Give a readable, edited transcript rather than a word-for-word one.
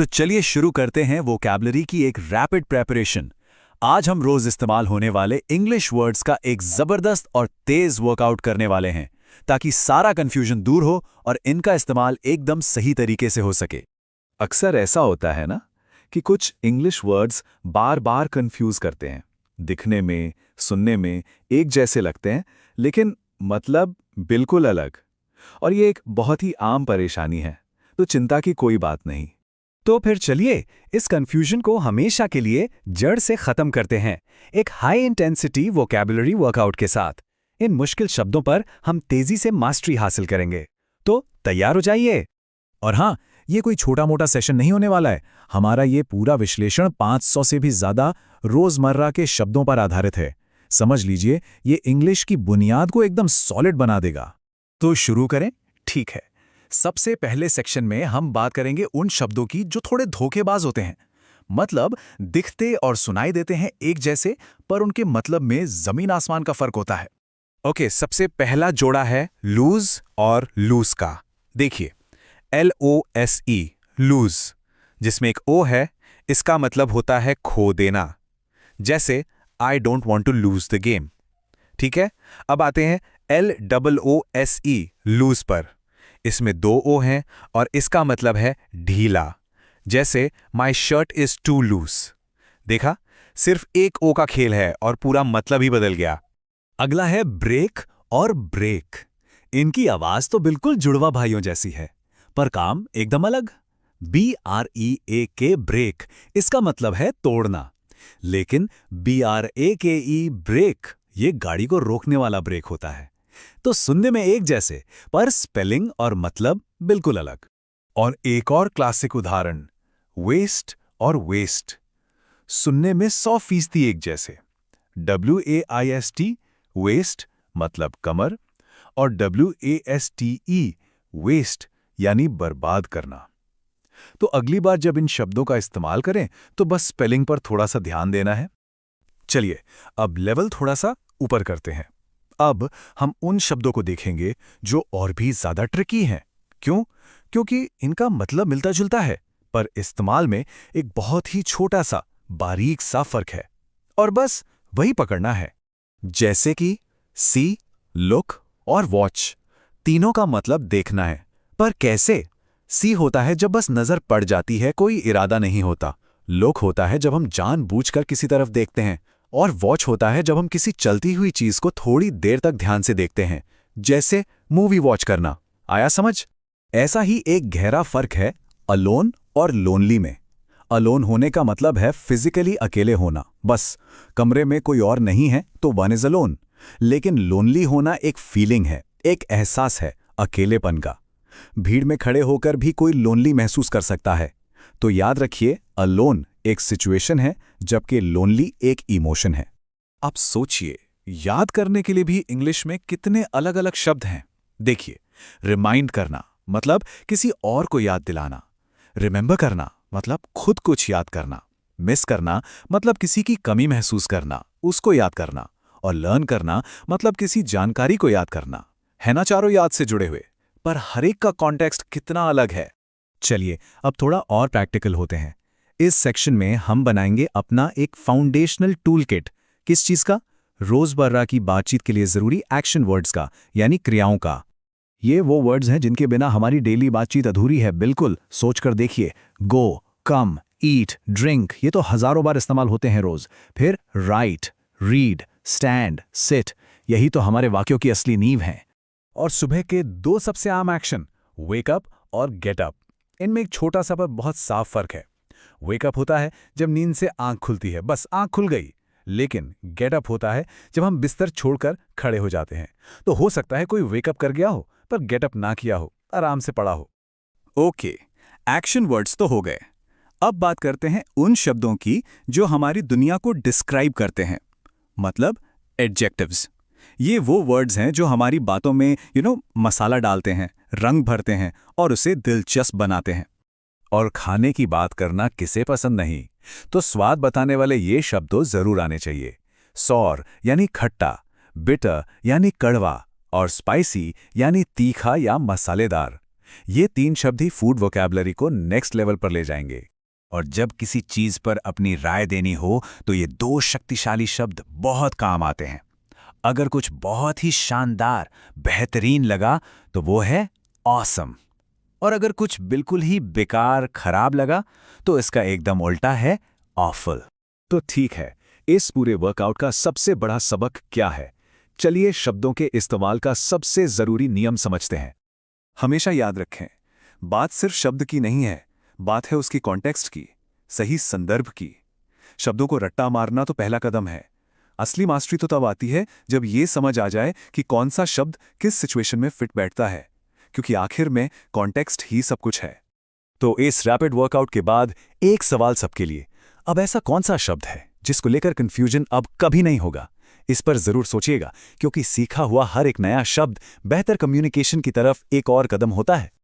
तो चलिए शुरू करते हैं वोकैबुलरी की एक रैपिड प्रेपरेशन। आज हम रोज इस्तेमाल होने वाले इंग्लिश वर्ड्स का एक जबरदस्त और तेज वर्कआउट करने वाले हैं, ताकि सारा कंफ्यूजन दूर हो और इनका इस्तेमाल एकदम सही तरीके से हो सके। अक्सर ऐसा होता है ना कि कुछ इंग्लिश वर्ड्स बार बार कंफ्यूज करते हैं। दिखने में, सुनने में एक जैसे लगते हैं, लेकिन मतलब बिल्कुल अलग। और ये एक बहुत ही आम परेशानी है, तो चिंता की कोई बात नहीं। तो फिर चलिए इस कंफ्यूजन को हमेशा के लिए जड़ से खत्म करते हैं, एक हाई इंटेंसिटी वोकैबुलरी वर्कआउट के साथ। इन मुश्किल शब्दों पर हम तेजी से मास्टरी हासिल करेंगे। तो तैयार हो जाइए। और हाँ, ये कोई छोटा मोटा सेशन नहीं होने वाला है। हमारा ये पूरा विश्लेषण 500 से भी ज्यादा रोजमर्रा के शब्दों पर आधारित है। समझ लीजिए, ये इंग्लिश की बुनियाद को एकदम सॉलिड बना देगा। तो शुरू करें? ठीक है। सबसे पहले सेक्शन में हम बात करेंगे उन शब्दों की जो थोड़े धोखेबाज होते हैं, मतलब दिखते और सुनाई देते हैं एक जैसे, पर उनके मतलब में जमीन आसमान का फर्क होता है। ओके, सबसे पहला जोड़ा है लूज और लूज का। देखिए, LOSE, लूज, जिसमें एक ओ है, इसका मतलब होता है खो देना। जैसे I don't want to lose the game. ठीक है, अब आते हैं LOOSE, लूज पर। इसमें दो ओ हैं और इसका मतलब है ढीला। जैसे my shirt is too loose. देखा, सिर्फ एक ओ का खेल है और पूरा मतलब ही बदल गया। अगला है ब्रेक और ब्रेक। इनकी आवाज तो बिल्कुल जुड़वा भाइयों जैसी है, पर काम एकदम अलग। BREAK, ब्रेक, इसका मतलब है तोड़ना। लेकिन BRAKE, ब्रेक, ये गाड़ी को रोकने वाला ब्रेक होता है। तो सुनने में एक जैसे, पर स्पेलिंग और मतलब बिल्कुल अलग। और एक और क्लासिक उदाहरण, वेस्ट और वेस्ट। सुनने में 100% एक जैसे। WAIST, वेस्ट, मतलब कमर, और WASTE, वेस्ट, यानी बर्बाद करना। तो अगली बार जब इन शब्दों का इस्तेमाल करें तो बस स्पेलिंग पर थोड़ा सा ध्यान देना है। चलिए, अब लेवल थोड़ा सा ऊपर करते हैं। अब हम उन शब्दों को देखेंगे जो और भी ज्यादा ट्रिकी हैं। क्यों? क्योंकि इनका मतलब मिलता जुलता है, पर इस्तेमाल में एक बहुत ही छोटा सा, बारीक सा फर्क है। और बस वही पकड़ना है। जैसे कि सी, लुक और वॉच, तीनों का मतलब देखना है। पर कैसे? सी होता है जब बस नजर पड़ जाती है, कोई इरादा नहीं होता। लुक होता है जब हम जानबूझकर किसी तरफ देखते हैं। और वॉच होता है जब हम किसी चलती हुई चीज को थोड़ी देर तक ध्यान से देखते हैं, जैसे मूवी वॉच करना। आया समझ? ऐसा ही एक गहरा फर्क है अलोन और लोनली में। अलोन होने का मतलब है फिजिकली अकेले होना, बस कमरे में कोई और नहीं है तो वन इज अलोन। लेकिन लोनली होना एक फीलिंग है, एक एहसास है अकेलेपन का। भीड़ में खड़े होकर भी कोई लोनली महसूस कर सकता है। तो याद रखिए, अलोन एक सिचुएशन है, जबकि लोनली एक इमोशन है। आप सोचिए, याद करने के लिए भी इंग्लिश में कितने अलग अलग शब्द हैं। देखिए, रिमाइंड करना मतलब किसी और को याद दिलाना। रिमेंबर करना मतलब खुद कुछ याद करना। मिस करना मतलब किसी की कमी महसूस करना, उसको याद करना। और लर्न करना मतलब किसी जानकारी को याद करना। है ना चारों याद से जुड़े हुए, पर हर एक का कॉन्टेक्स्ट कितना अलग है। चलिए, अब थोड़ा और प्रैक्टिकल होते हैं। इस सेक्शन में हम बनाएंगे अपना एक फाउंडेशनल टूल किट। किस चीज का? रोजमर्रा की बातचीत के लिए जरूरी एक्शन वर्ड्स का, यानी क्रियाओं का। ये वो वर्ड्स हैं जिनके बिना हमारी डेली बातचीत अधूरी है। बिल्कुल सोचकर देखिए। गो, कम, ईट, ड्रिंक, ये तो हजारों बार इस्तेमाल होते हैं रोज। फिर राइट, रीड, स्टैंड, सिट, यही तो हमारे वाक्यों की असली नींव हैं। और सुबह के दो सबसे आम एक्शन, वेकअप और गेटअप। इनमें एक छोटा सा पर बहुत साफ फर्क है। वेकअप होता है जब नींद से आंख खुलती है, बस आंख खुल गई। लेकिन गेटअप होता है जब हम बिस्तर छोड़कर खड़े हो जाते हैं। तो हो सकता है कोई वेकअप कर गया हो पर गेटअप ना किया हो, आराम से पड़ा हो। ओके, एक्शन वर्ड्स तो हो गए। अब बात करते हैं उन शब्दों की जो हमारी दुनिया को डिस्क्राइब करते हैं, मतलब एडजेक्टिव्स। ये वो वर्ड्स हैं जो हमारी बातों में मसाला डालते हैं, रंग भरते हैं और उसे दिलचस्प बनाते हैं। और खाने की बात करना किसे पसंद नहीं, तो स्वाद बताने वाले ये शब्द जरूर आने चाहिए। सौर यानी खट्टा, बिटर यानी कड़वा, और स्पाइसी यानी तीखा या मसालेदार। ये 3 शब्द ही फूड वोकैबुलरी को नेक्स्ट लेवल पर ले जाएंगे। और जब किसी चीज पर अपनी राय देनी हो तो ये 2 शक्तिशाली शब्द बहुत काम आते हैं। अगर कुछ बहुत ही शानदार, बेहतरीन लगा तो वो है ऑसम, और अगर कुछ बिल्कुल ही बेकार, खराब लगा तो इसका एकदम उल्टा है ऑफुल। तो ठीक है, इस पूरे वर्कआउट का सबसे बड़ा सबक क्या है? चलिए शब्दों के इस्तेमाल का सबसे जरूरी नियम समझते हैं। हमेशा याद रखें, बात सिर्फ शब्द की नहीं है, बात है उसकी कॉन्टेक्स्ट की, सही संदर्भ की। शब्दों को रट्टा मारना तो पहला कदम है। असली मास्टरी तो तब आती है जब ये समझ आ जाए कि कौन सा शब्द किस सिचुएशन में फिट बैठता है, क्योंकि आखिर में कॉन्टेक्स्ट ही सब कुछ है। तो इस रैपिड वर्कआउट के बाद एक सवाल सबके लिए, अब ऐसा कौन सा शब्द है जिसको लेकर कंफ्यूजन अब कभी नहीं होगा? इस पर जरूर सोचिएगा, क्योंकि सीखा हुआ हर एक नया शब्द बेहतर कम्युनिकेशन की तरफ एक और कदम होता है।